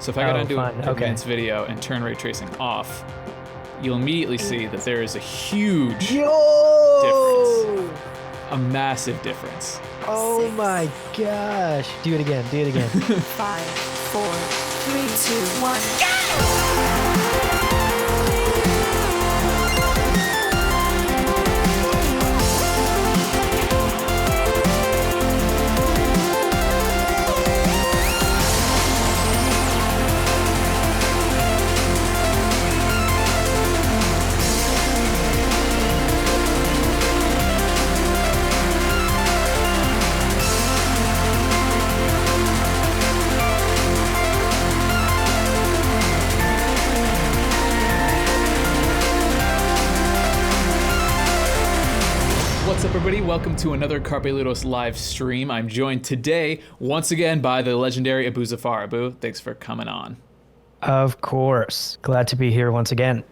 So if I go down to Okay. advanced video and turn ray tracing off, you'll immediately see that there is a huge difference. A massive difference. Oh my gosh. Do it again. 5, 4, 3, 2, 1, go! What's up, everybody? Welcome to another Carpe Ludos live stream. I'm joined today, once again, by the legendary Abu Zafar. Abu, thanks for coming on. Of course. Glad to be here once again.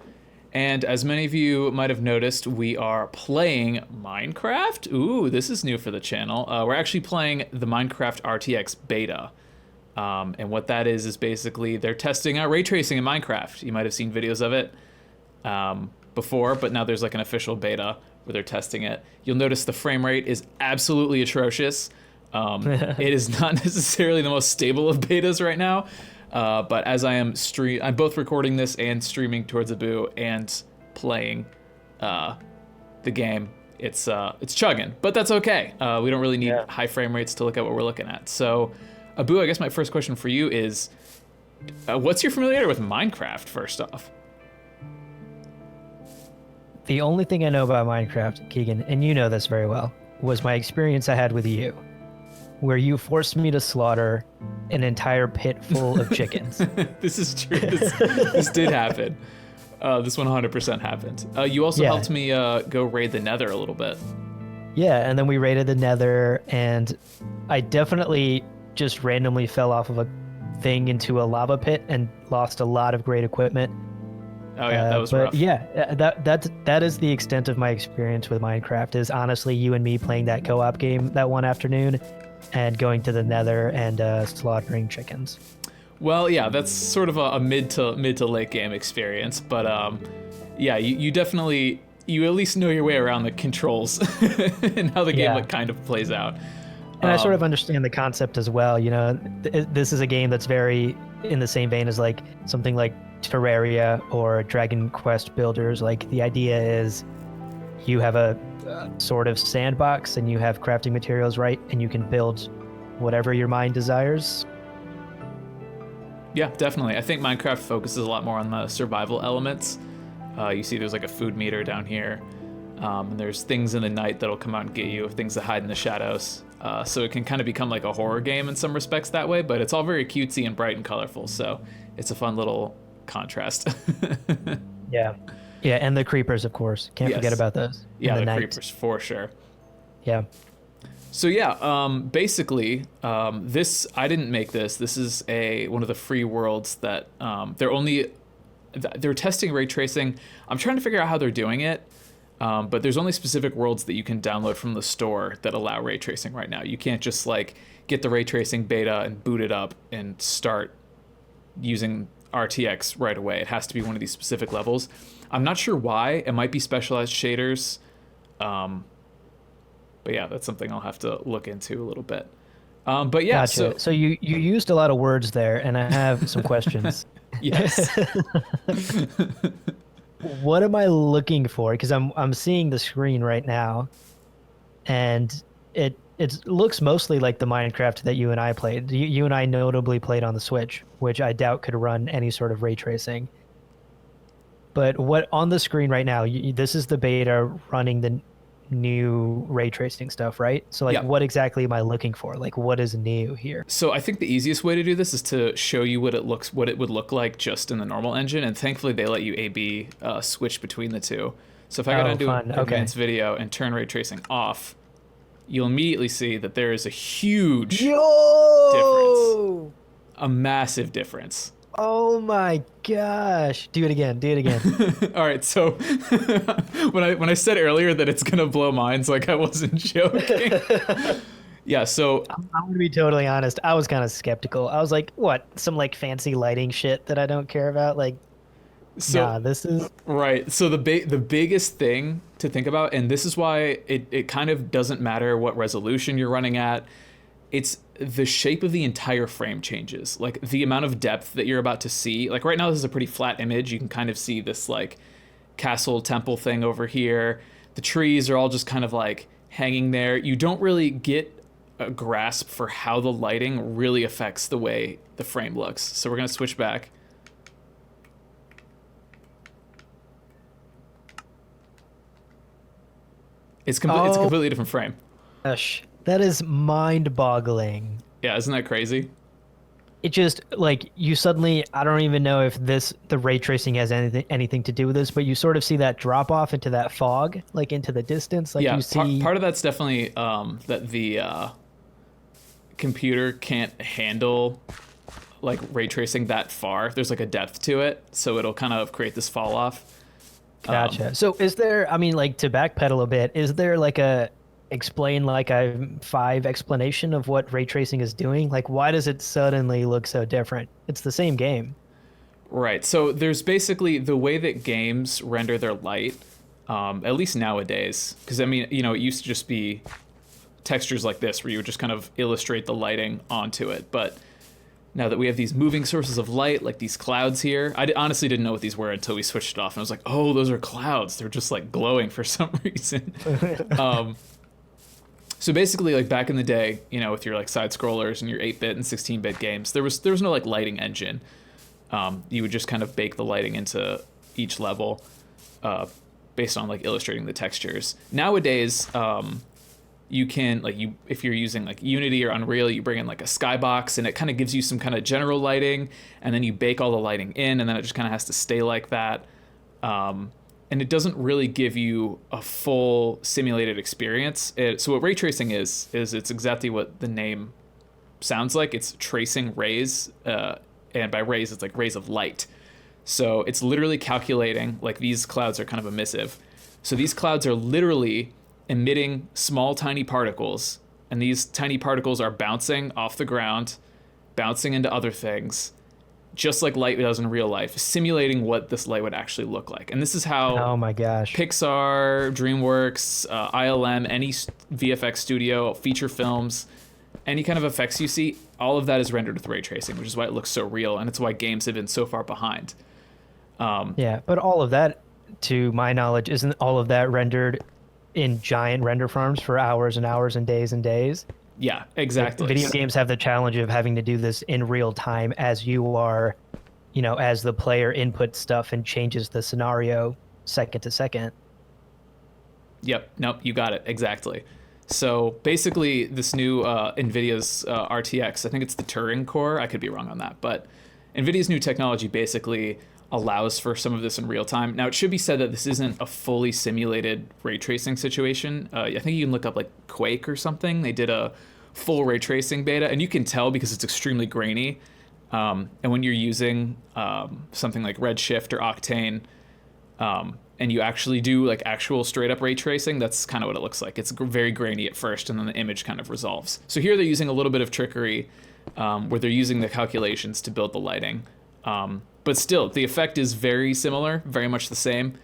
And as many of you might have noticed, we are playing Minecraft. Ooh, this is new for the channel. We're actually playing the Minecraft RTX beta. And what that is basically they're testing out ray tracing in Minecraft. You might have seen videos of it before, but now there's like an official beta where they're testing it. You'll notice the frame rate is absolutely atrocious. It is not necessarily the most stable of betas right now, but as I'm both recording this and streaming towards Abu and playing the game. It's chugging, but that's okay. We don't really need high frame rates to look at what we're looking at. So, Abu, I guess my first question for you is, what's your familiarity with Minecraft? First off. The only thing I know about Minecraft, Keegan, and you know this very well, was my experience I had with you, where you forced me to slaughter an entire pit full of chickens. This is true. This did happen. This 100% happened. You also helped me go raid the Nether a little bit. Yeah, and then we raided the Nether, and I definitely just randomly fell off of a thing into a lava pit and lost a lot of great equipment. Oh yeah, that was but rough. Yeah, that is the extent of my experience with Minecraft. Is honestly you and me playing that co-op game that one afternoon, and going to the Nether and slaughtering chickens. Well, yeah, that's sort of a mid to late game experience, but yeah, you definitely at least know your way around the controls and how the game kind of plays out. And I sort of understand the concept as well. You know, this is a game that's very in the same vein as like something like Terraria or Dragon Quest Builders. Like the idea is you have a sort of sandbox and you have crafting materials, right? And you can build whatever your mind desires. Yeah, definitely. I think Minecraft focuses a lot more on the survival elements. You see there's like a food meter down here. And there's things in the night that'll come out and get you, things that hide in the shadows. So it can kind of become like a horror game in some respects that way, but it's all very cutesy and bright and colorful. So it's a fun little contrast. Yeah, and the creepers, of course. Can't forget about those. Yeah, the creepers for sure. Yeah. So yeah, basically, this I didn't make this. This is one of the free worlds that they're testing ray tracing. I'm trying to figure out how they're doing it. But there's only specific worlds that you can download from the store that allow ray tracing right now. You can't just like get the ray tracing beta and boot it up and start using RTX right away. It has to be one of these specific levels. I'm not sure why. It might be specialized shaders. But yeah, that's something I'll have to look into a little bit. But yeah, gotcha. So you used a lot of words there, and I have some questions. Yes. What am I looking for? Because I'm seeing the screen right now, and it looks mostly like the Minecraft that you and I played. You and I notably played on the Switch, which I doubt could run any sort of ray tracing. But what on the screen right now? This is the beta running the new ray tracing stuff, right? So like, what exactly am I looking for? Like, what is new here? So I think the easiest way to do this is to show you what it would look like just in the normal engine, and thankfully they let you A/B switch between the two. So if I go down to advanced video and turn ray tracing off, you'll immediately see that there is a huge difference, a massive difference. Oh my gosh. Do it again. All right, so when I said earlier that it's gonna blow minds, like I wasn't joking. Yeah, so I'm gonna be totally honest. I was kind of skeptical. I was like, what? Some like fancy lighting shit that I don't care about? Like, so nah, this is right. So the biggest thing to think about, and this is why it kind of doesn't matter what resolution you're running at, it's the shape of the entire frame changes. Like the amount of depth that you're about to see. Like right now, this is a pretty flat image. You can kind of see this like castle temple thing over here. The trees are all just kind of like hanging there. You don't really get a grasp for how the lighting really affects the way the frame looks. So we're gonna switch back. It's a oh completely different frame. gosh, that is mind-boggling. Yeah, isn't that crazy? It just like you suddenly I don't even know if the ray tracing has anything to do with this, but you sort of see that drop off into that fog, like into the distance, like Yeah, you see. part of that's definitely that the computer can't handle like ray tracing that far. There's like a depth to it, so it'll kind of create this fall off. Gotcha. So is there, I mean, like to backpedal a bit, is there like a explain like a 5 explanation of what ray tracing is doing? Like why does it suddenly look so different? It's the same game. Right. So there's basically the way that games render their light, at least nowadays, because I mean, you know, it used to just be textures like this where you would just kind of illustrate the lighting onto it. But now that we have these moving sources of light, like these clouds here, honestly didn't know what these were until we switched it off. And I was like, oh, those are clouds. They're just like glowing for some reason. So basically, like back in the day, you know, with your like side scrollers and your 8-bit and 16-bit games, there was no like lighting engine. You would just kind of bake the lighting into each level based on like illustrating the textures. Nowadays, you can like if you're using like Unity or Unreal, you bring in like a skybox and it kind of gives you some kind of general lighting, and then you bake all the lighting in, and then it just kind of has to stay like that. And it doesn't really give you a full simulated experience. So what ray tracing is it's exactly what the name sounds like. It's tracing rays, and by rays, it's like rays of light. So it's literally calculating, like these clouds are kind of emissive. So these clouds are literally emitting small, tiny particles, and these tiny particles are bouncing off the ground, bouncing into other things, just like light does in real life, simulating what this light would actually look like. And this is how Oh my gosh. Pixar, DreamWorks, ILM, any VFX studio, feature films, any kind of effects you see, all of that is rendered with ray tracing, which is why it looks so real, and it's why games have been so far behind. Yeah, but all of that, to my knowledge, isn't all of that rendered in giant render farms for hours and hours and days? Yeah, exactly. Video games have the challenge of having to do this in real time as you are, you know, as the player inputs stuff and changes the scenario second to second. Yep. Nope. You got it. Exactly. So basically, this new NVIDIA's RTX, I think it's the Turing core. I could be wrong on that, but NVIDIA's new technology basically allows for some of this in real time. Now, it should be said that this isn't a fully simulated ray tracing situation. I think you can look up like Quake or something. They did a full ray tracing beta, and you can tell because it's extremely grainy. And when you're using something like Redshift or Octane, and you actually do like actual straight up ray tracing, that's kind of what it looks like. It's very grainy at first, and then the image kind of resolves. So here they're using a little bit of trickery where they're using the calculations to build the lighting. But still, the effect is very similar, very much the same.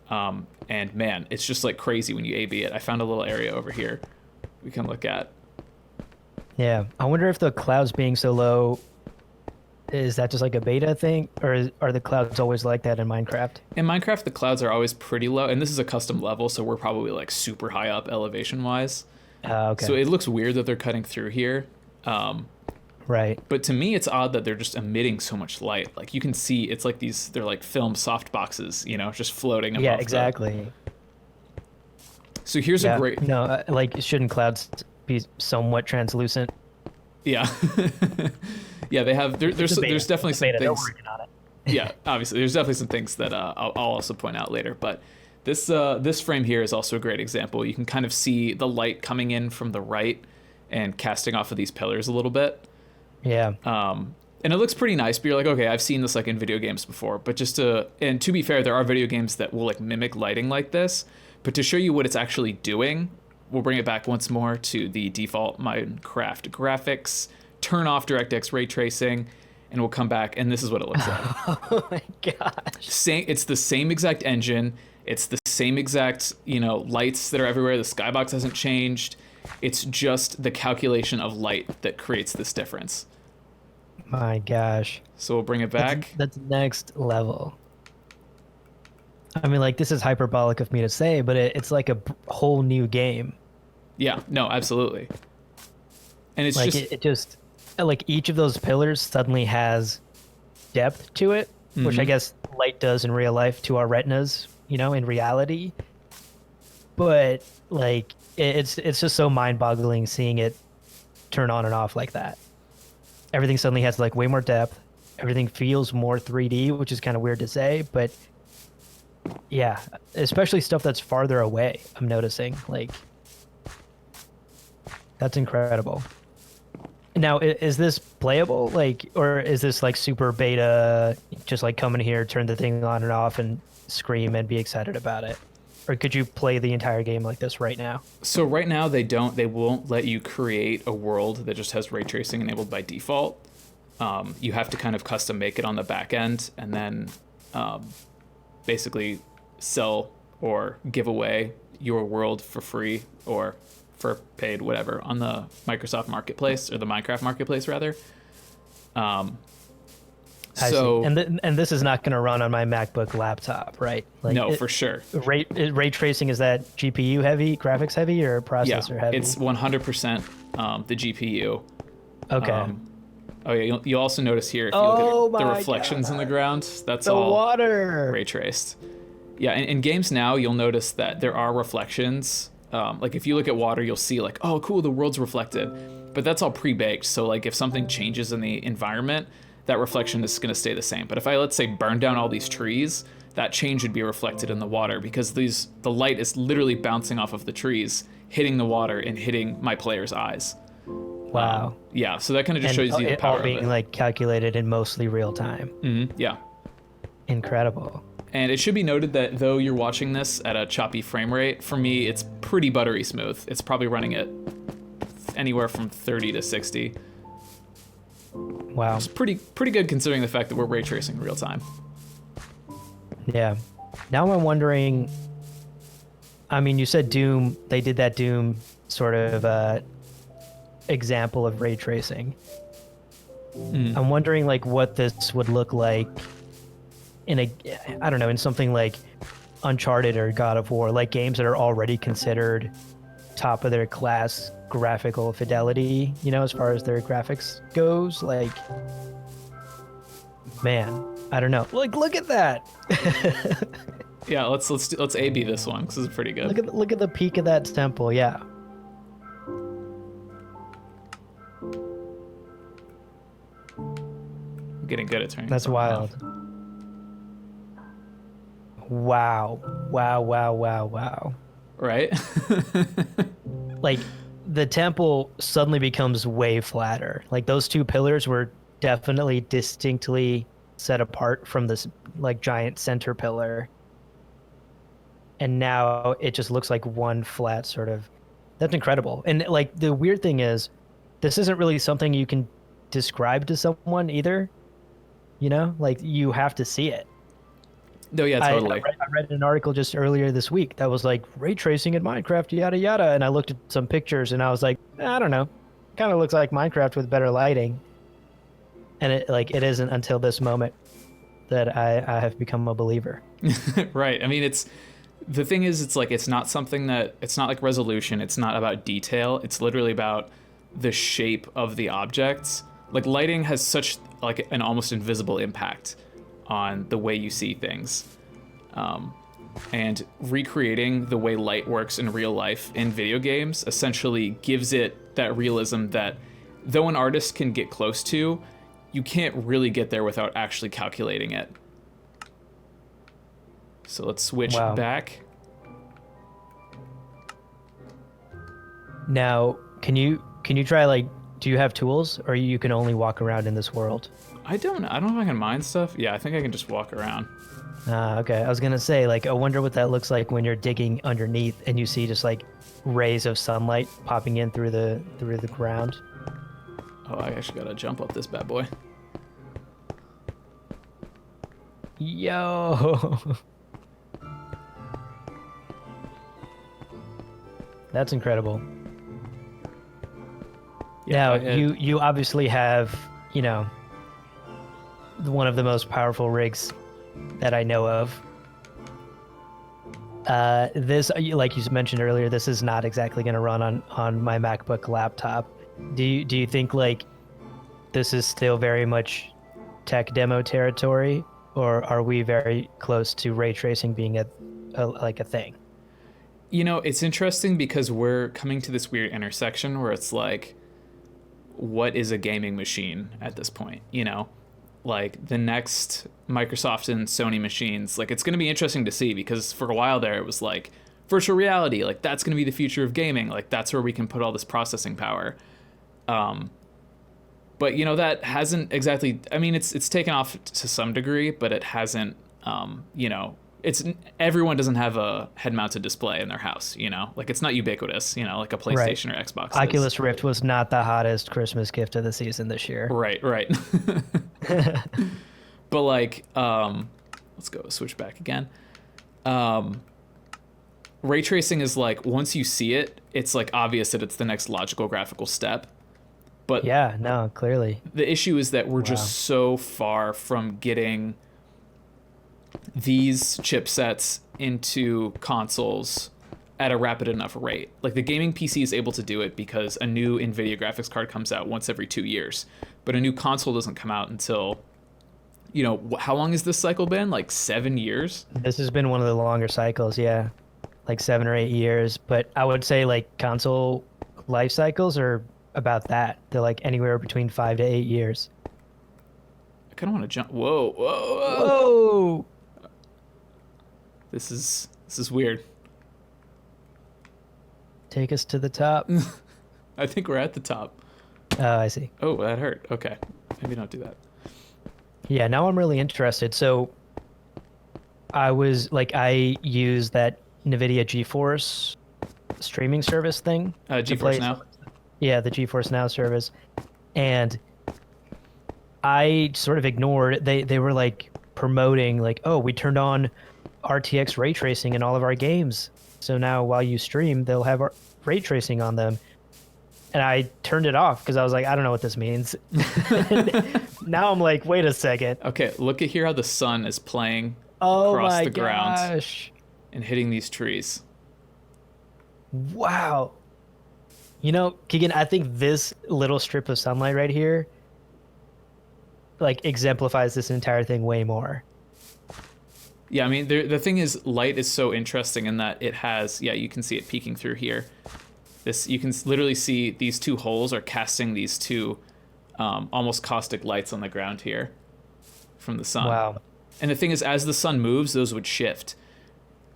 And man, it's just like crazy when you A/B it. I found a little area over here we can look at. Yeah, I wonder if the clouds being so low, is that just like a beta thing, or are the clouds always like that in Minecraft? In Minecraft, the clouds are always pretty low, and this is a custom level, so we're probably like super high up elevation-wise. Okay. So it looks weird that they're cutting through here. Right. But to me, it's odd that they're just emitting so much light. Like you can see, it's like they're like film soft boxes, you know, just floating above. Yeah, exactly. So here's a great. No, like shouldn't clouds be somewhat translucent? Yeah. Yeah, they have. There's definitely some They're things. working on it. Yeah, obviously, there's definitely some things that I'll also point out later. But this frame here is also a great example. You can kind of see the light coming in from the right and casting off of these pillars a little bit. Yeah. And it looks pretty nice, but you're like, okay, I've seen this like in video games before. But and to be fair, there are video games that will like mimic lighting like this. But to show you what it's actually doing, we'll bring it back once more to the default Minecraft graphics, turn off DirectX Raytracing, and we'll come back, and this is what it looks like. Oh my gosh. It's the same exact engine. It's the same exact, lights that are everywhere. The skybox hasn't changed. It's just the calculation of light that creates this difference. My gosh. So we'll bring it back. That's next level. I mean, like, this is hyperbolic of me to say, but it's like a whole new game. Yeah, no, absolutely. And it's like just... it just, like, each of those pillars suddenly has depth to it, which I guess light does in real life to our retinas, in reality. But, like, it's just so mind-boggling seeing it turn on and off like that. Everything suddenly has, like, way more depth. Everything feels more 3D, which is kind of weird to say, but yeah, especially stuff that's farther away, I'm noticing. Like, that's incredible. Now, is this playable? Like, or is this like super beta, just like come in here, turn the thing on and off and scream and be excited about it? Or could you play the entire game like this right now? So right now they won't let you create a world that just has ray tracing enabled by default. You have to kind of custom make it on the back end, and then basically sell or give away your world for free or for paid, whatever, on the Microsoft Marketplace, or the Minecraft Marketplace rather. I see. And this is not going to run on my MacBook laptop, right? Like, no, for sure. Ray tracing, is that GPU heavy, graphics heavy, or processor heavy? It's 100% the GPU. Okay. Oh yeah, you'll also notice here, if you look at the reflections in the ground, that's all water ray traced. Yeah, in games now, you'll notice that there are reflections. Like if you look at water, you'll see like, oh cool, the world's reflected. But that's all pre-baked, so like if something changes in the environment, that reflection is gonna stay the same. But if I, let's say, burn down all these trees, that change would be reflected in the water, because the light is literally bouncing off of the trees, hitting the water and hitting my player's eyes. Wow. Yeah, so that kind of just shows you the power all being of it. like calculated in mostly real time. Yeah. Incredible. And it should be noted that though you're watching this at a choppy frame rate, for me it's pretty buttery smooth. It's probably running at anywhere from 30 to 60. Wow. It's pretty good considering the fact that we're ray tracing real time. Yeah. Now I'm wondering, I mean, you said Doom, they did that Doom sort of example of ray tracing. I'm wondering like what this would look like in in something like Uncharted or God of War, like games that are already considered top of their class graphical fidelity, as far as their graphics goes. Like, man, I don't know. Like, look at that. Yeah, let's A/B this one because it's pretty good. Look at the peak of that temple. Yeah. I'm getting good at turning. That's wild. Wow. Right? Like, the temple suddenly becomes way flatter. Like, those two pillars were definitely distinctly set apart from this like giant center pillar, and now it just looks like one flat sort of. That's incredible. And like, the weird thing is, this isn't really something you can describe to someone either. Like, you have to see it. No, yeah, totally. I read an article just earlier this week that was like ray tracing in Minecraft, yada yada, and I looked at some pictures and I was like, I don't know, kind of looks like Minecraft with better lighting. And it isn't until this moment that I have become a believer. Right. I mean, the thing is, it's like, it's not like resolution. It's not about detail. It's literally about the shape of the objects. Like, lighting has such like an almost invisible impact on the way you see things. And recreating the way light works in real life in video games essentially gives it that realism that, though an artist can get close to, you can't really get there without actually calculating it. So let's switch back. Now, can you try, like, do you have tools, or you can only walk around in this world? I don't know. I don't know if I can mine stuff. Yeah, I think I can just walk around. Okay. I was gonna say, like, I wonder what that looks like when you're digging underneath and you see just like rays of sunlight popping in through the ground. Oh, I actually gotta jump up this bad boy. Yo. That's incredible. Yeah, Now, you obviously have, you know, one of the most powerful rigs that I know of. This, like you mentioned earlier, this is not exactly going to run on my MacBook laptop. Do you think like this is still very much tech demo territory, or are we very close to ray tracing being a thing? You know, it's interesting because we're coming to this weird intersection where it's like, what is a gaming machine at this point? You know, like the next Microsoft and Sony machines, like it's going to be interesting to see, because for a while there it was like virtual reality, like that's going to be the future of gaming, like that's where we can put all this processing power. But you know, that hasn't exactly, I mean, it's taken off to some degree, but it hasn't, you know, everyone doesn't have a head-mounted display in their house, you know, like it's not ubiquitous, you know, like a PlayStation or Xbox is. Oculus Rift was not the hottest Christmas gift of the season this year. Right. But like, let's go switch back again. Ray tracing is like, once you see it, it's like obvious that it's the next logical graphical step. But yeah, no, clearly. The issue is that we're just so far from getting these chipsets into consoles at a rapid enough rate. Like the gaming PC is able to do it because a new Nvidia graphics card comes out once every 2 years, but a new console doesn't come out until, you know, how long has this cycle been? Like 7 years? This has been one of the longer cycles, yeah. Like 7 or 8 years, but I would say like console life cycles are about that. They're like anywhere between 5 to 8 years. I kind of want to jump. Whoa. Whoa! This is weird. Take us to the top. I think we're at the top. Oh, I see. Oh, that hurt. Okay. Maybe not do that. Yeah, now I'm really interested. So I use that Nvidia GeForce streaming service thing. GeForce Now? Yeah, the GeForce Now service. And I sort of ignored, they were like promoting like, oh, we turned on RTX Raytracing in all of our games. So now while you stream, they'll have ray tracing on them. And I turned it off because I was like, I don't know what this means. Now I'm like, wait a second. Okay, look at here how the sun is playing Oh across my the ground gosh. and hitting these trees. Wow. You know, Keegan, I think this little strip of sunlight right here like exemplifies this entire thing way more. Yeah, I mean, the thing is, light is so interesting in that it has, yeah, you can see it peeking through here. You can literally see these two holes are casting these two almost caustic lights on the ground here from the sun. Wow. And the thing is, as the sun moves, those would shift.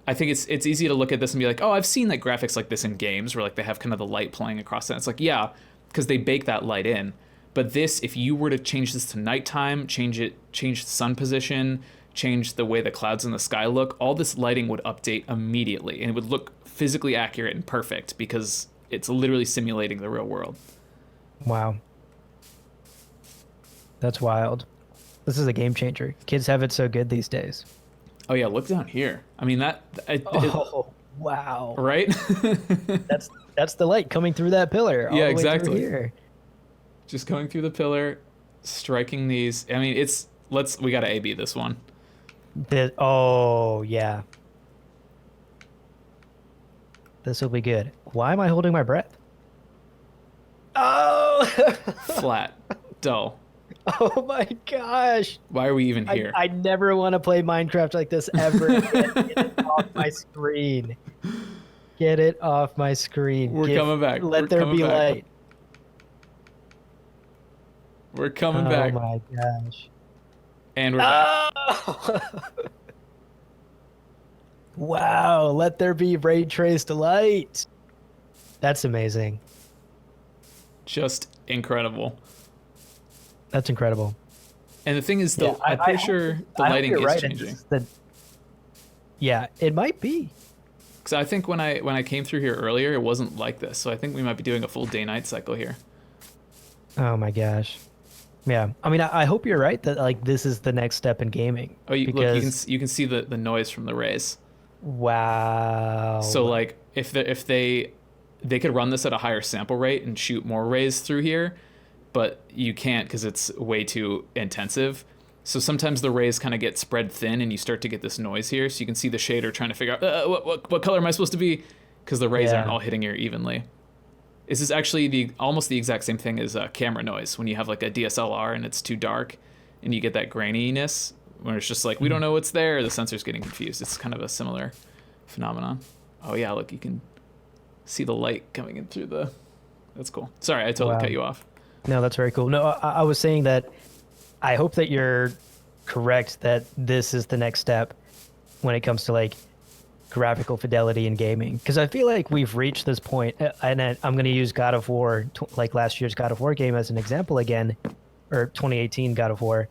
I think it's easy to look at this and be like, oh, I've seen like graphics like this in games where like they have kind of the light playing across it. It's like, yeah, because they bake that light in. But this, if you were to change this to nighttime, change the sun position, change the way the clouds in the sky look, all this lighting would update immediately and it would look physically accurate and perfect because it's literally simulating the real world. Wow. That's wild. This is a game changer. Kids have it so good these days. Oh yeah, look down here. I mean Wow. Right? That's the light coming through that pillar. Yeah, all the way exactly. through here. Just going through the pillar, striking these. I mean, we gotta A/B this one. Oh yeah. This will be good. Why am I holding my breath? Oh! Flat. Dull. Oh my gosh. Why are we even here? I never want to play Minecraft like this ever. Get it off my screen. Get it off my screen. We're coming back. Let there be light. We're coming back. Oh my gosh. And we're back. Wow, let there be ray traced light. That's amazing. Just incredible. That's incredible. And the thing is, Yeah, though, I'm pretty sure the I hope lighting you're is right, and changing. yeah, it might be. Because I think when I came through here earlier, it wasn't like this. So I think we might be doing a full day-night cycle here. Oh my gosh. Yeah, I mean, I hope you're right that like this is the next step in gaming. Oh, look, because you can see the noise from the rays. wow. So like if they could run this at a higher sample rate and shoot more rays through here, but you can't because it's way too intensive. So sometimes the rays kind of get spread thin and you start to get this noise here. So you can see the shader trying to figure out what color am I supposed to be, because the rays aren't all hitting here evenly. This is actually almost the exact same thing as camera noise when you have like a DSLR and it's too dark and you get that graininess where it's just like, we don't know what's there. The sensor's getting confused. It's kind of a similar phenomenon. Oh yeah, look, you can see the light coming in through the, that's cool. Sorry, I totally cut you off. No, that's very cool. No, I was saying that I hope that you're correct that this is the next step when it comes to like graphical fidelity in gaming, because I feel like we've reached this point, and I'm going to use God of War, like last year's God of War game as an example again, or 2018 God of War.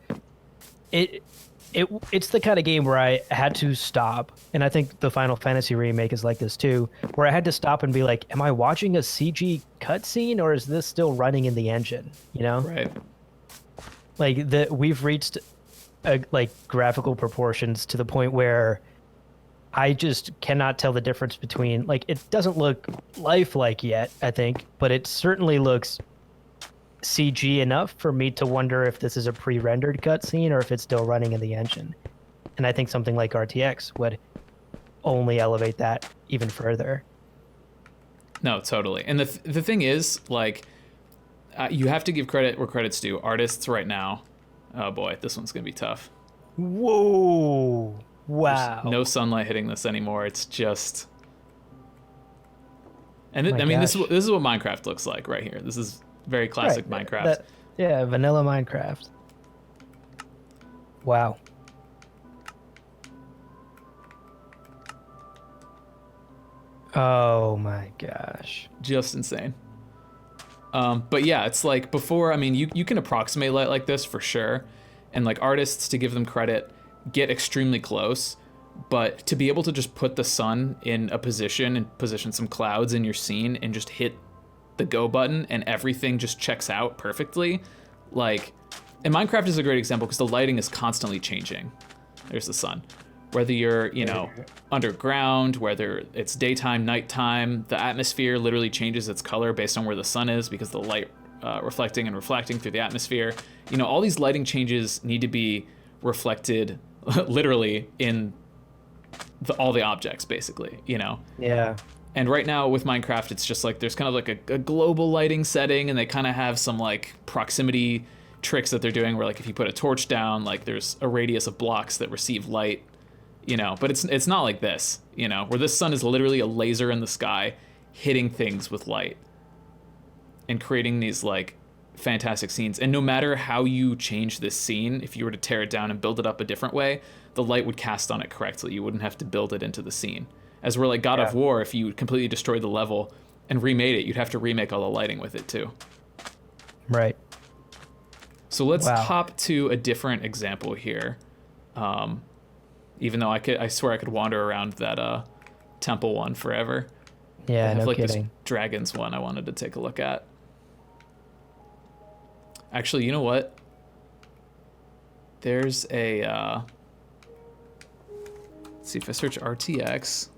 It's the kind of game where I had to stop, and I think the Final Fantasy remake is like this too, where I had to stop and be like, am I watching a CG cutscene or is this still running in the engine? You know? Right. Like we've reached like graphical proportions to the point where I just cannot tell the difference between, like, it doesn't look lifelike yet, I think, but it certainly looks CG enough for me to wonder if this is a pre-rendered cutscene or if it's still running in the engine. And I think something like RTX would only elevate that even further. No, totally. And the thing is, like, you have to give credit where credit's due. Artists right now, oh boy, this one's gonna be tough. Whoa. Wow. There's no sunlight hitting this anymore. It's just, and My I mean, gosh. this is what Minecraft looks like right here. This is very classic Right, Minecraft. Yeah, vanilla Minecraft. Wow. Oh my gosh. Just insane. But yeah, it's like before, I mean, you can approximate light like this for sure. And like artists, to give them credit, get extremely close. But to be able to just put the sun in a position and position some clouds in your scene and just hit the go button and everything just checks out perfectly. Like, and Minecraft is a great example because the lighting is constantly changing. There's the sun. Whether you're, you know, underground, whether it's daytime, nighttime, the atmosphere literally changes its color based on where the sun is because the light reflecting and refracting through the atmosphere. You know, all these lighting changes need to be reflected literally in all the objects, basically, you know? Yeah. And right now with Minecraft, it's just like there's kind of like a global lighting setting, and they kind of have some like proximity tricks that they're doing where like if you put a torch down, like there's a radius of blocks that receive light, you know, but it's not like this, you know, where this sun is literally a laser in the sky hitting things with light and creating these like fantastic scenes. And no matter how you change this scene, if you were to tear it down and build it up a different way, the light would cast on it correctly. You wouldn't have to build it into the scene. As we're like God of War, if you completely destroyed the level and remade it, you'd have to remake all the lighting with it too. Right. So let's hop to a different example here. Even though I swear I could wander around that temple one forever. Yeah, I have no like kidding. this dragons one I wanted to take a look at. Actually, you know what? There's a let's see if I search RTX.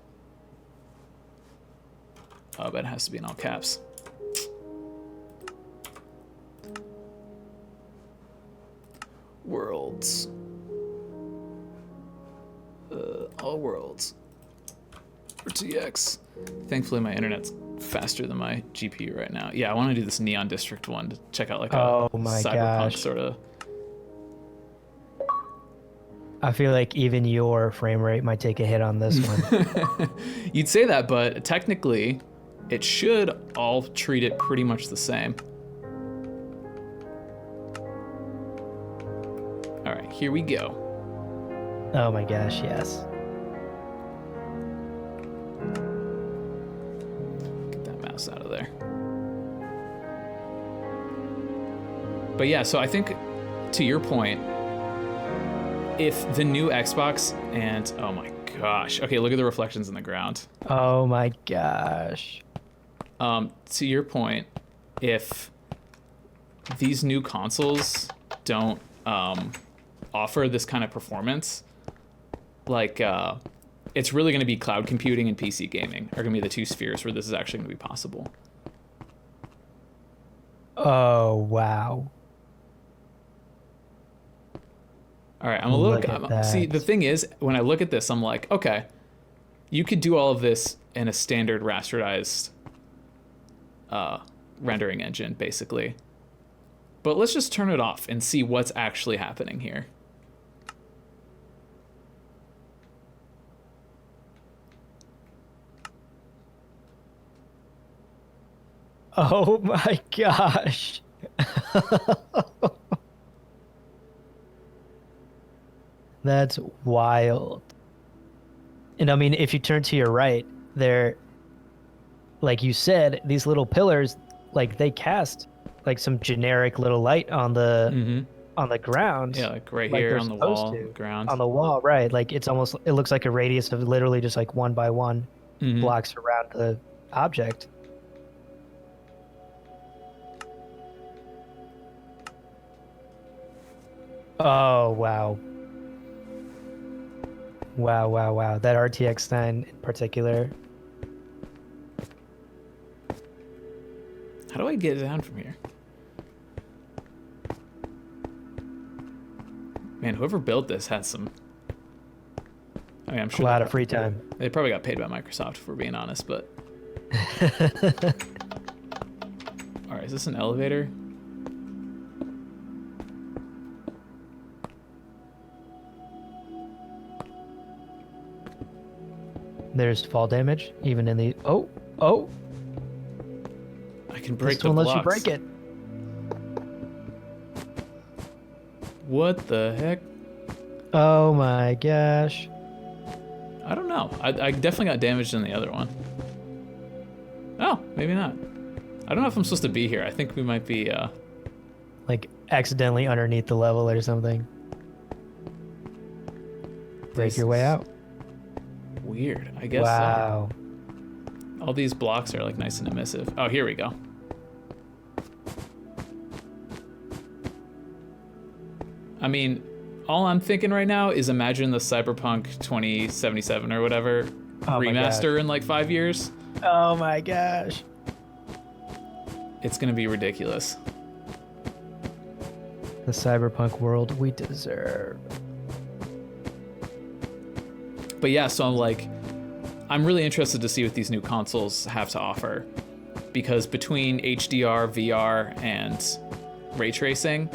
Oh, but it has to be in all caps. Worlds. All worlds. RTX. Thankfully, my internet's faster than my GPU right now. Yeah, I want to do this Neon District one to check out like a cyberpunk sort of. I feel like even your frame rate might take a hit on this one. You'd say that, but technically, it should all treat it pretty much the same. All right, here we go. Oh my gosh, yes. Get that mouse out of there. But yeah, so I think to your point, if the new Xbox and oh my gosh, okay, look at the reflections in the ground. Oh my gosh. To your point, if these new consoles don't offer this kind of performance, like it's really going to be cloud computing and PC gaming are going to be the two spheres where this is actually going to be possible. Oh wow. All right, I'm a Look at little. that. See, the thing is, when I look at this, I'm like, okay, you could do all of this in a standard rasterized rendering engine, basically. But let's just turn it off and see what's actually happening here. Oh my gosh. That's wild. And I mean, if you turn to your right, there, like you said, these little pillars, like they cast like some generic little light on the ground. Yeah, like right like here they're on the supposed wall, to. ground. On the wall, right? Like it's almost, it looks like a radius of literally just like 1 by 1 blocks around the object. Oh wow. Wow. That RTX 9 in particular. How do I get it down from here? Man, whoever built this has some. I mean, I'm sure A lot of free time. they probably got paid by Microsoft, if we're being honest, but. All right, is this an elevator? There's fall damage, even in the... Oh! I can break This the one blocks. lets you break it. What the heck? Oh my gosh. I don't know. I definitely got damaged in the other one. Oh, maybe not. I don't know if I'm supposed to be here. I think we might be, Like, accidentally underneath the level or something. Break This your way is out. weird. I guess Wow. all these blocks are like nice and emissive. Oh, here we go. I mean, all I'm thinking right now is imagine the Cyberpunk 2077 or whatever Oh my remaster in like 5 years. Oh my gosh. It's gonna be ridiculous. The cyberpunk world we deserve. But yeah, so I'm really interested to see what these new consoles have to offer, because between HDR, VR, and ray tracing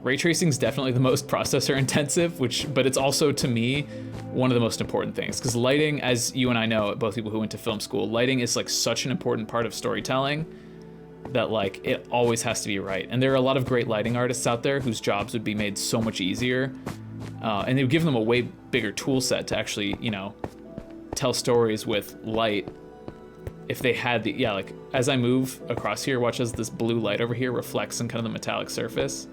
is definitely the most processor intensive, but it's also, to me, one of the most important things, because lighting, as you and I know, both people who went to film school, lighting is like such an important part of storytelling that like it always has to be right. And there are a lot of great lighting artists out there whose jobs would be made so much easier, and they would give them a way bigger tool set to actually, tell stories with light if they had like as I move across here, watch as this blue light over here reflects on kind of the metallic surface.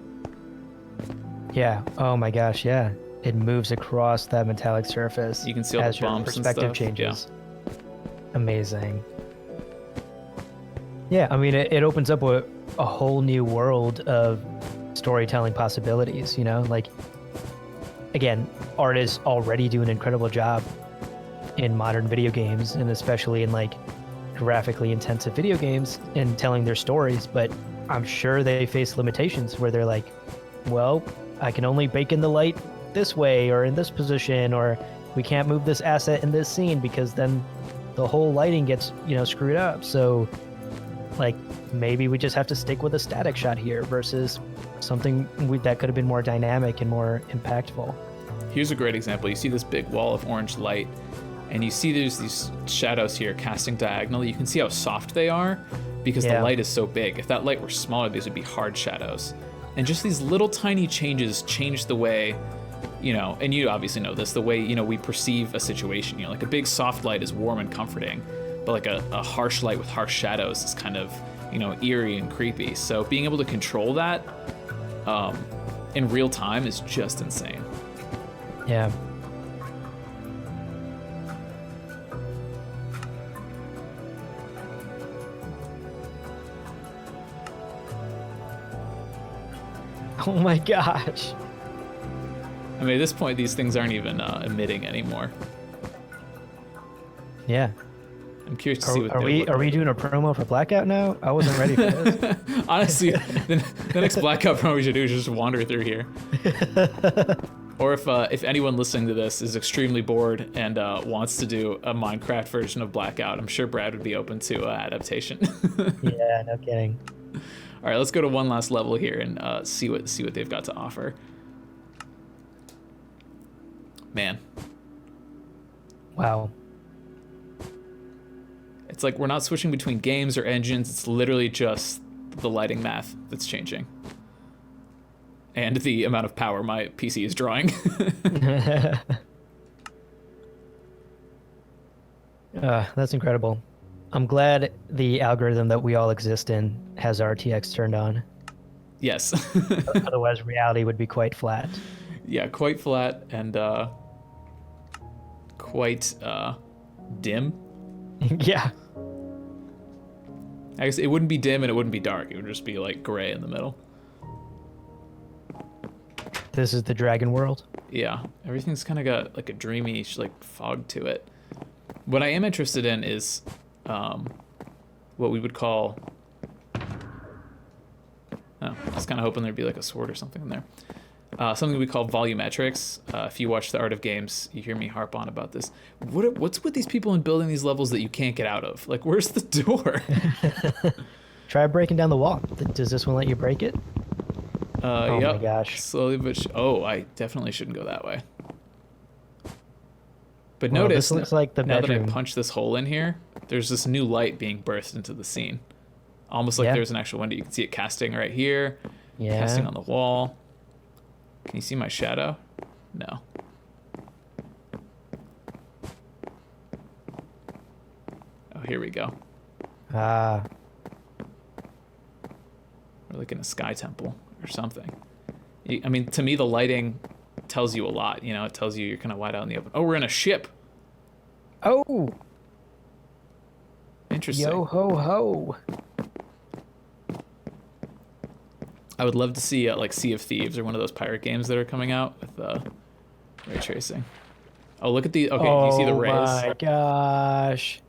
Yeah. Oh my gosh. Yeah. It moves across that metallic surface. You can see all as the your bumps and perspective stuff. changes. Amazing. Yeah. I mean, it opens up a whole new world of storytelling possibilities. Like, again, artists already do an incredible job in modern video games, and especially in like graphically intensive video games, in telling their stories. But I'm sure they face limitations where they're like, well, I can only bake in the light this way or in this position, or we can't move this asset in this scene because then the whole lighting gets, screwed up. So like maybe we just have to stick with a static shot here versus something that could have been more dynamic and more impactful. Here's a great example. You see this big wall of orange light, and you see there's these shadows here casting diagonally. You can see how soft they are because the light is so big. If that light were smaller, these would be hard shadows. And just these little tiny changes change the way, and you obviously know this, the way, we perceive a situation. Like a big soft light is warm and comforting, but like a harsh light with harsh shadows is kind of, eerie and creepy. So being able to control that in real time is just insane. Yeah. Oh my gosh. I mean, at this point, these things aren't even emitting anymore. Yeah. I'm curious to see what Are we doing a promo for Blackout now? I wasn't ready for this. Honestly, the next Blackout promo we should do is just wander through here. Or if anyone listening to this is extremely bored and wants to do a Minecraft version of Blackout, I'm sure Brad would be open to adaptation. Yeah, no kidding. All right, let's go to one last level here and see what they've got to offer. Man, Wow. it's like we're not switching between games or engines. It's literally just the lighting math that's changing. And the amount of power my PC is drawing. That's incredible. I'm glad the algorithm that we all exist in has RTX turned on. Yes. Otherwise, reality would be quite flat. Yeah, quite flat and quite dim. Yeah. I guess it wouldn't be dim and it wouldn't be dark. It would just be like gray in the middle. This is the Dragon World. Yeah, everything's kind of got like a dreamy like fog to it. What I am interested in is what we would call... Oh, I was kind of hoping there'd be like a sword or something in there. Something we call volumetrics. If you watch The Art of Games, you hear me harp on about this. What's with these people in building these levels that you can't get out of? Like, where's the door? Try breaking down the wall. Does this one let you break it? Oh yep. my gosh. Slowly but I definitely shouldn't go that way. But Well, notice, this looks like the now that I bedroom. punch this hole in here, there's this new light being burst into the scene. Almost like Yeah. there's an actual window. You can see it casting right here, Yeah. casting on the wall. Can you see my shadow? No. Oh, here we go. Ah. We're like in a sky temple or something. I mean, to me, the lighting tells you a lot. You know, it tells you you're kind of wide out in the open. Oh, we're in a ship. Oh. Interesting. Yo ho ho. I would love to see like Sea of Thieves or one of those pirate games that are coming out with ray tracing. Oh, look at the... Okay, you see the rays? Oh my gosh.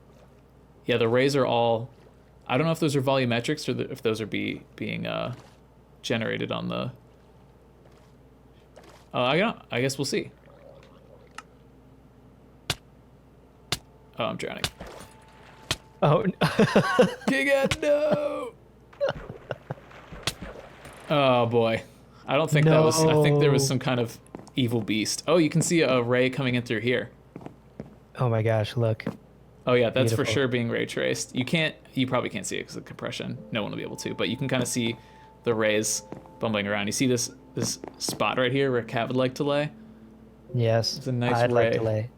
Yeah, the rays are all... I don't know if those are volumetrics or if those are being generated on the... I guess we'll see. Oh, I'm drowning. Oh. Keegan, no! Oh boy, I don't think that was. I think there was some kind of evil beast. Oh, you can see a ray coming in through here. Oh my gosh, look. Oh yeah, that's for Beautiful. sure being ray traced. You probably can't see it because of compression. No one will be able to, but you can kind of see the rays bumbling around. You see this spot right here where a cat would like to lay. Yes. It's a nice I'd ray. like to lay.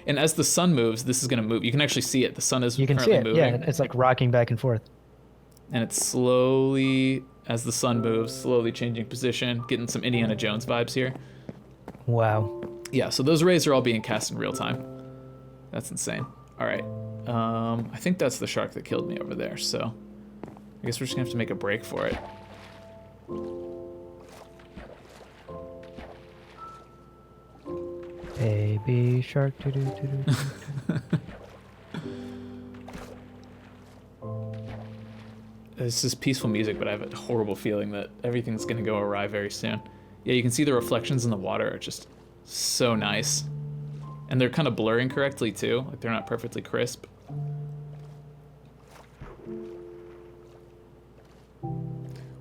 And as the sun moves, this is going to move. You can actually see it. The sun is You can see currently it. moving. Yeah, it's like rocking back and forth. And it's slowly, as the sun moves, slowly changing position, getting some Indiana Jones vibes here. Wow. Yeah, so those rays are all being cast in real time. That's insane. All right. I think that's the shark that killed me over there, so I guess we're just gonna have to make a break for it. Baby shark. Doo-doo-doo-doo. This is peaceful music, but I have a horrible feeling that everything's gonna go awry very soon. Yeah, you can see the reflections in the water are just so nice. And they're kind of blurring correctly too, like they're not perfectly crisp.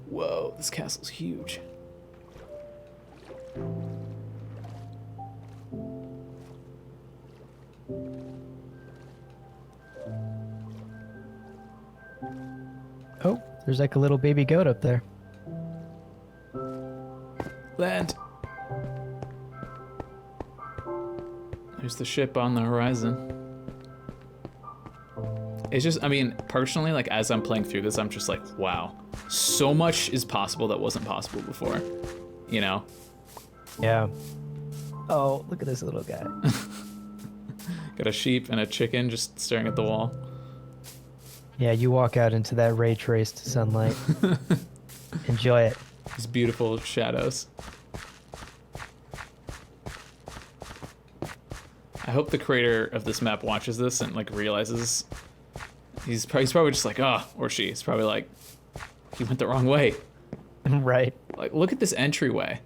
Whoa, this castle's huge. Oh, there's like a little baby goat up there. Land. There's the ship on the horizon. It's just, I mean, personally, like as I'm playing through this, I'm just like, wow, so much is possible that wasn't possible before, you know? Yeah. Oh, look at this little guy. Got a sheep and a chicken just staring at the wall. Yeah, you walk out into that ray traced sunlight. Enjoy it. These beautiful shadows. I hope the creator of this map watches this and like realizes he's probably just like, or she. It's probably like, he went the wrong way. Right. Like, look at this entryway.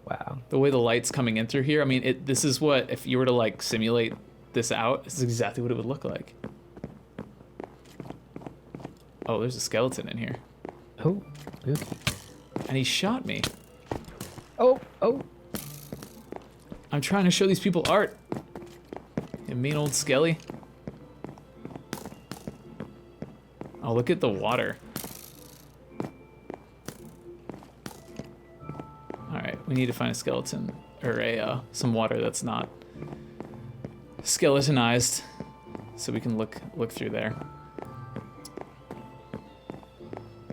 Wow. The way the light's coming in through here. I mean, this is what, if you were to like simulate this out, this is exactly what it would look like. Oh, there's a skeleton in here. Oh, spooky. And he shot me. Oh. I'm trying to show these people art. You mean old skelly. Oh, look at the water. Alright, we need to find a skeleton, or some water that's not skeletonized, so we can look through there.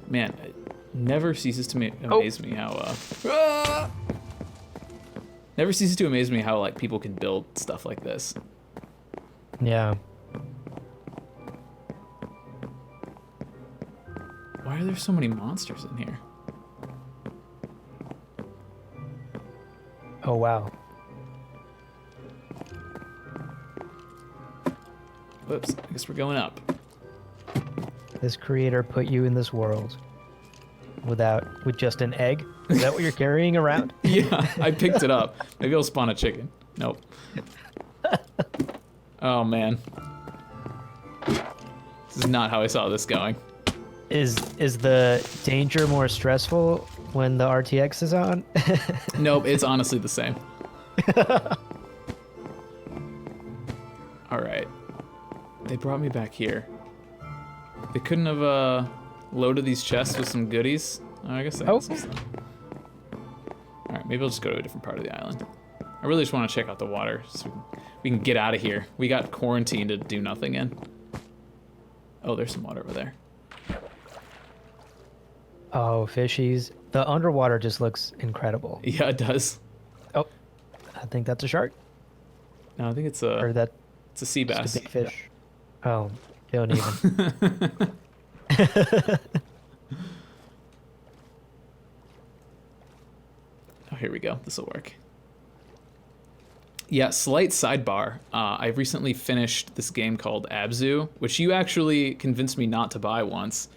Man, it never ceases to amaze me how never ceases to amaze me how like people can build stuff like this. Yeah. Why are there so many monsters in here? Oh, wow. Whoops, I guess we're going up. This creator put you in this world with just an egg? Is that what you're carrying around? Yeah, I picked it up. Maybe I'll spawn a chicken. Nope. Oh, man. This is not how I saw this going. Is the danger more stressful when the RTX is on? Nope, it's honestly the same. Alright. They brought me back here. They couldn't have loaded these chests with some goodies. Oh, I guess they had some stuff. Alright, maybe I'll just go to a different part of the island. I really just want to check out the water so we can get out of here. We got quarantined to do nothing in. Oh, there's some water over there. Oh, fishies. The underwater just looks incredible. Yeah, it does. Oh, I think that's a shark. No, I think it's Or a sea just bass. a big fish. Oh, don't even. Oh, here we go. This will work. Yeah, slight sidebar. I recently finished this game called Abzu, which you actually convinced me not to buy once,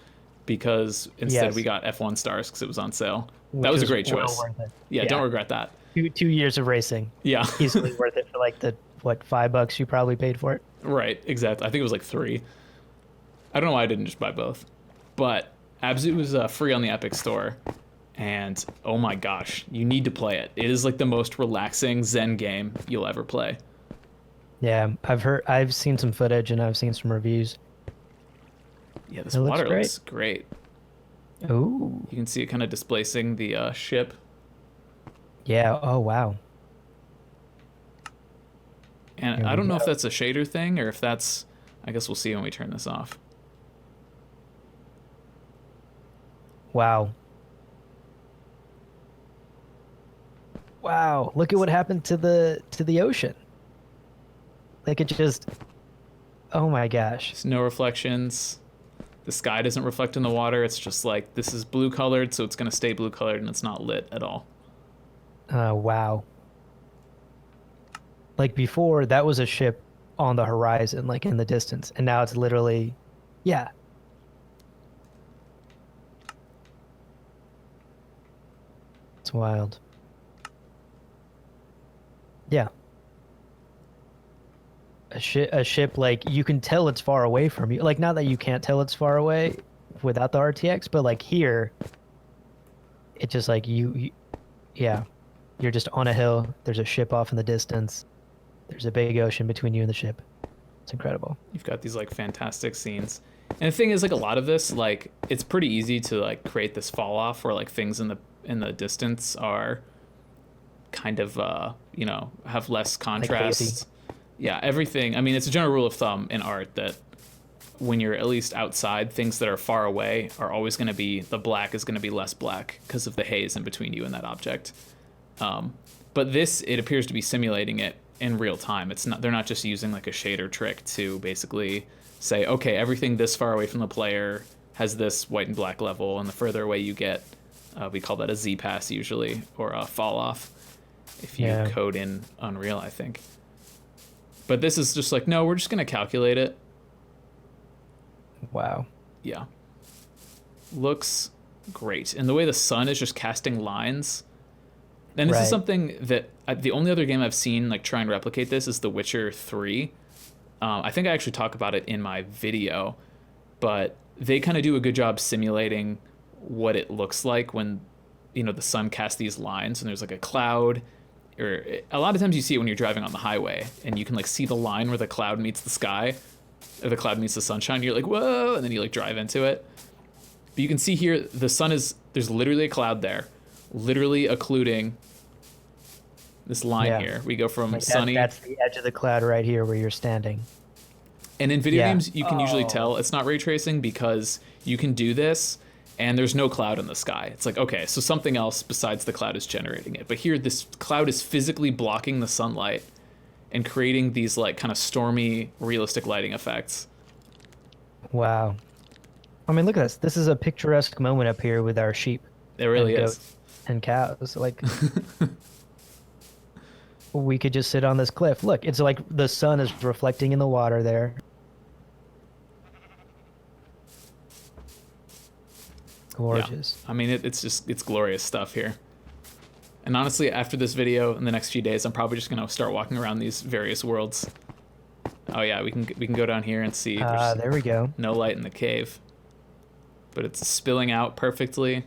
because instead Yes. we got F1 stars because it was on sale. Which That was a is great well choice. worth it. Yeah, don't regret that. 2 years of racing. Yeah. Easily worth it for like the, what, $5 you probably paid for it? Right, exactly. I think it was like 3. I don't know why I didn't just buy both. But Abzu was free on the Epic Store. And oh my gosh, you need to play it. It is like the most relaxing Zen game you'll ever play. Yeah, I've seen some footage and I've seen some reviews. Yeah, this It looks water great. looks great. Ooh. You can see it kind of displacing the ship. Yeah, oh wow. And Here I we don't know if go. that's a shader thing or if that's... I guess we'll see when we turn this off. Wow. Wow, look at what happened to the ocean. Like it just, oh my gosh. There's no reflections. The sky doesn't reflect in the water. It's just like, this is blue colored, so it's going to stay blue colored and it's not lit at all. Wow. Like before, that was a ship on the horizon, like in the distance, and now it's literally, yeah. It's wild. Yeah. A ship, like, you can tell it's far away from you. Like, not that you can't tell it's far away without the RTX, but like here, it just like yeah, you're just on a hill. There's a ship off in the distance. There's a big ocean between you and the ship. It's incredible. You've got these like fantastic scenes. And the thing is, like, a lot of this, like, it's pretty easy to like create this fall off where like things in the distance are kind of you know, have less contrast. hazy. Yeah, everything. I mean, it's a general rule of thumb in art that when you're at least outside, things that are far away are always going to be, the black is going to be less black because of the haze in between you and that object. But this, it appears to be simulating it in real time. It's not, they're not just using like a shader trick to basically say, okay, everything this far away from the player has this white and black level, and the further away you get, we call that a Z pass usually, or a fall off if you code in Unreal, I think. But this is just like, no, we're just going to calculate it. Wow. Yeah. Looks great. And the way the sun is just casting lines. And this is something that the only other game I've seen like try and replicate this is The Witcher 3. I think I actually talk about it in my video, but they kind of do a good job simulating what it looks like when, you know, the sun casts these lines and there's like a cloud, or a lot of times you see it when you're driving on the highway and you can like see the line where the cloud meets the sky, or the cloud meets the sunshine. You're like, whoa, and then you like drive into it. But you can see here, the sun is, there's literally a cloud there, literally occluding this line here. We go from like sunny. That's the edge of the cloud right here where you're standing. And in video games, you can usually tell it's not ray tracing because you can do this and there's no cloud in the sky. It's like, okay, so something else besides the cloud is generating it. But here, this cloud is physically blocking the sunlight and creating these like kind of stormy, realistic lighting effects. Wow. I mean, look at this. This is a picturesque moment up here with our sheep. It really and is. Goats and cows. Like, we could just sit on this cliff. Look, it's like the sun is reflecting in the water there. Gorgeous. Yeah. I mean, it's glorious stuff here. And honestly, after this video, in the next few days, I'm probably just gonna start walking around these various worlds. Oh yeah, we can go down here and see. There we go. No light in the cave, but it's spilling out perfectly.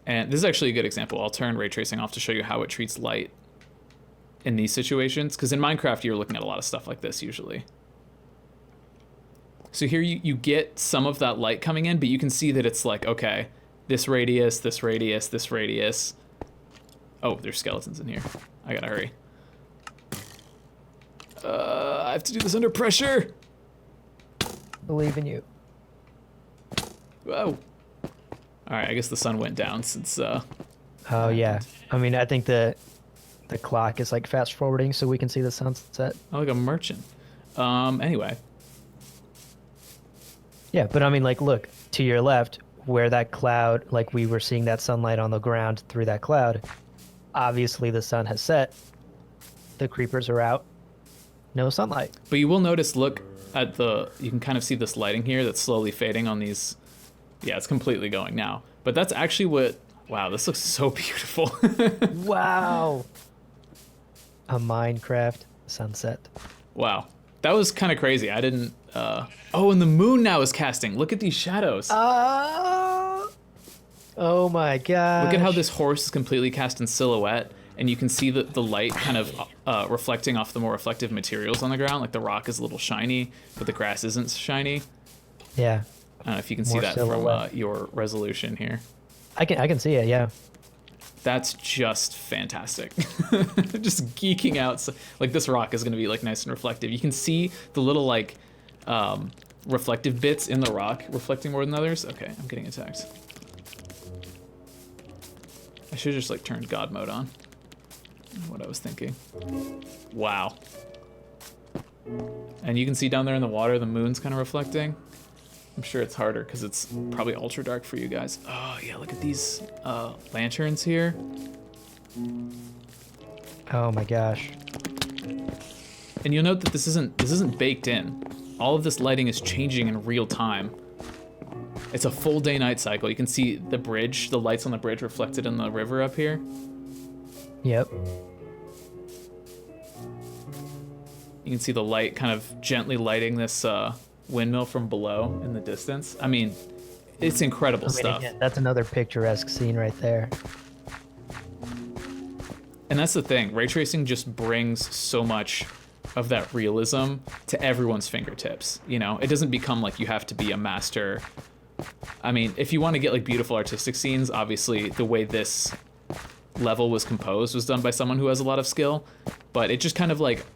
And this is actually a good example. I'll turn ray tracing off to show you how it treats light in these situations, because in Minecraft you're looking at a lot of stuff like this usually. So here you get some of that light coming in, but you can see that it's like, okay, this radius, this radius, this radius. Oh, there's skeletons in here. I gotta hurry. I have to do this under pressure. Believe in you. Whoa. All right, I guess the sun went down since. Oh yeah. I mean, I think the clock is like fast forwarding so we can see the sunset. Oh, like a merchant. Anyway. Yeah, but I mean, like, look to your left where that cloud, like we were seeing that sunlight on the ground through that cloud. Obviously, the sun has set. The creepers are out. No sunlight. But you will notice, look at you can kind of see this lighting here that's slowly fading on these. Yeah, it's completely going now. But that's actually wow, this looks so beautiful. Wow. A Minecraft sunset. Wow. That was kind of crazy. I didn't, oh, and the moon now is casting. Look at these shadows. Oh my god. Look at how this horse is completely cast in silhouette, and you can see the light kind of reflecting off the more reflective materials on the ground. Like the rock is a little shiny, but the grass isn't shiny. Yeah. I don't know if you can see that from your resolution here. I can see it, yeah. That's just fantastic. Just geeking out. So, like this rock is going to be like nice and reflective. You can see the little like reflective bits in the rock reflecting more than others. Okay, I'm getting attacked. I should have just like turned God mode on. What I was thinking. Wow. And you can see down there in the water, the moon's kind of reflecting. I'm sure it's harder because it's probably ultra dark for you guys. Oh yeah, look at these lanterns here. Oh my gosh. And you'll note that this isn't baked in. All of this lighting is changing in real time. It's a full day-night cycle. You can see the bridge, the lights on the bridge reflected in the river up here. Yep. You can see the light kind of gently lighting this windmill from below in the distance. I mean, it's incredible stuff. Again, that's another picturesque scene right there. And that's the thing. Ray tracing just brings so much of that realism to everyone's fingertips. You know, it doesn't become like you have to be a master. I mean, if you want to get like beautiful artistic scenes, obviously the way this level was composed was done by someone who has a lot of skill, but it just kind of like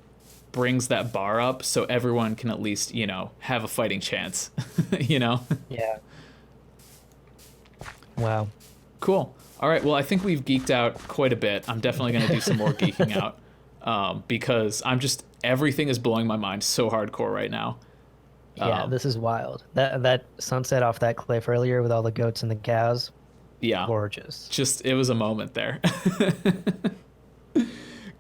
brings that bar up so everyone can at least, you know, have a fighting chance, you know? Yeah. Wow. Cool. All right, well, I think we've geeked out quite a bit. I'm definitely going to do some more geeking out because everything is blowing my mind so hardcore right now. Yeah, this is wild. That sunset off that cliff earlier with all the goats and the cows, Yeah. gorgeous. It was a moment there. I'm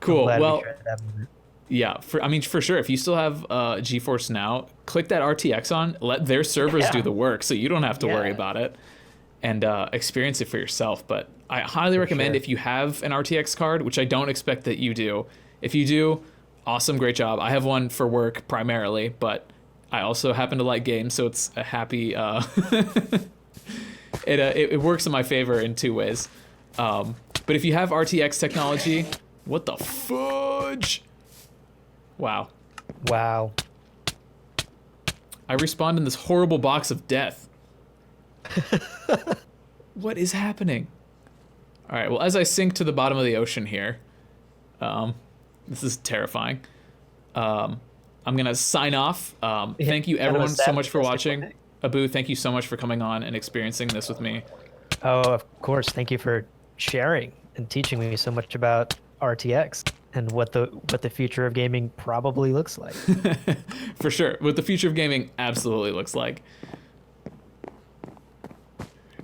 Cool. glad we Well, shared that moment. yeah, for sure. If you still have GeForce Now, click that RTX on. Let their servers Yeah. do the work, so you don't have to worry Yeah. about it, and experience it for yourself. But I highly recommend sure. if you have an RTX card, which I don't expect that you do. If you do, awesome, great job. I have one for work primarily, but I also happen to like games, so it's a happy. It works in my favor in two ways. But if you have RTX technology, what the fudge? Wow. Wow. I respawned in this horrible box of death. What is happening? All right, well, as I sink to the bottom of the ocean here, this is terrifying. I'm going to sign off. Thank you, kind of everyone, a so much for sadistic watching. way. Abu, thank you so much for coming on and experiencing this with me. Oh, of course. Thank you for sharing and teaching me so much about RTX and what the future of gaming probably looks like. For sure. What the future of gaming absolutely looks like.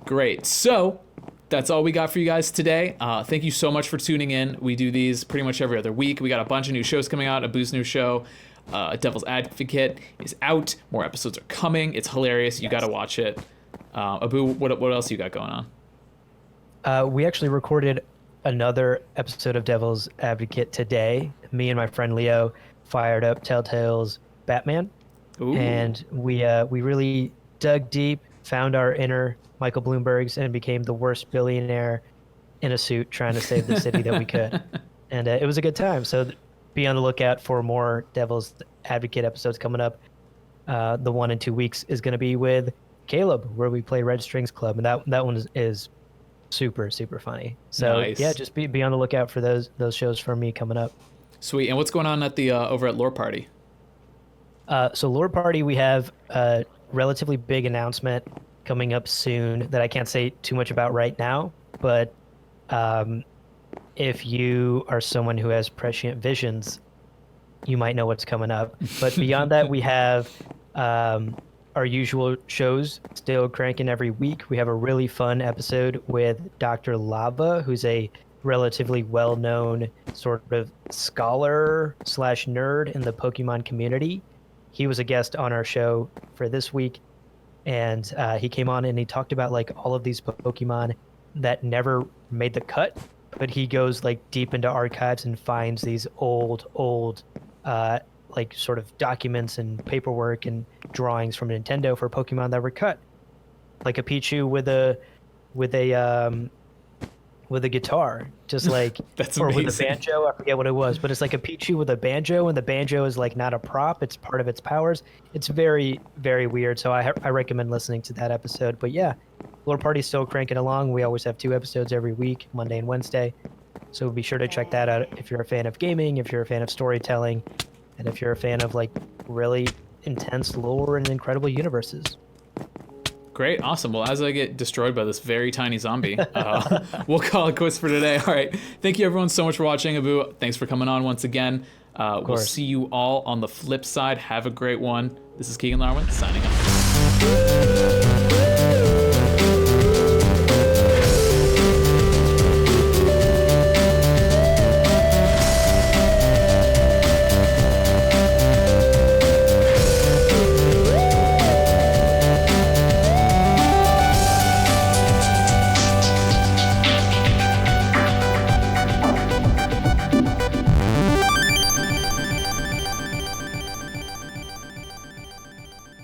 Great. So that's all we got for you guys today. Thank you so much for tuning in. We do these pretty much every other week. We got a bunch of new shows coming out. Abu's new show, Devil's Advocate, is out. More episodes are coming. It's hilarious. You got to watch it. Abu, what else you got going on? We actually recorded another episode of Devil's Advocate today. Me and my friend Leo fired up Telltale's Batman, Ooh. and we really dug deep, found our inner Michael Bloombergs, and became the worst billionaire in a suit trying to save the city that we could. And it was a good time. So be on the lookout for more Devil's Advocate episodes coming up. The one in 2 weeks is going to be with Caleb, where we play Red Strings Club, and that one is super funny. So Nice. yeah, just be on the lookout for those shows from me coming up. Sweet. And what's going on at the over at Lore Party? So Lore Party, we have a relatively big announcement coming up soon that I can't say too much about right now, but if you are someone who has prescient visions, you might know what's coming up. But beyond that, we have our usual shows still cranking every week. We have a really fun episode with Dr. Lava, who's a relatively well-known sort of scholar / nerd in the Pokemon community. He was a guest on our show for this week, and he came on and he talked about like all of these Pokemon that never made the cut, but he goes like deep into archives and finds these old like sort of documents and paperwork and drawings from Nintendo for Pokemon that were cut, like a Pichu with a guitar, just like That's or with a amazing. banjo. I forget what it was, but it's like a Pichu with a banjo, and the banjo is like not a prop; it's part of its powers. It's very weird. So I recommend listening to that episode. But yeah, Lore Party's still cranking along. We always have 2 episodes every week, Monday and Wednesday. So be sure to check that out if you're a fan of gaming, if you're a fan of storytelling, and if you're a fan of like really intense lore and incredible universes. Great, awesome. Well, as I get destroyed by this very tiny zombie, we'll call it quits for today. All right. Thank you, everyone, so much for watching. Abu, thanks for coming on once again. We'll course. see you all on the flip side. Have a great one. This is Keegan Larwin signing off.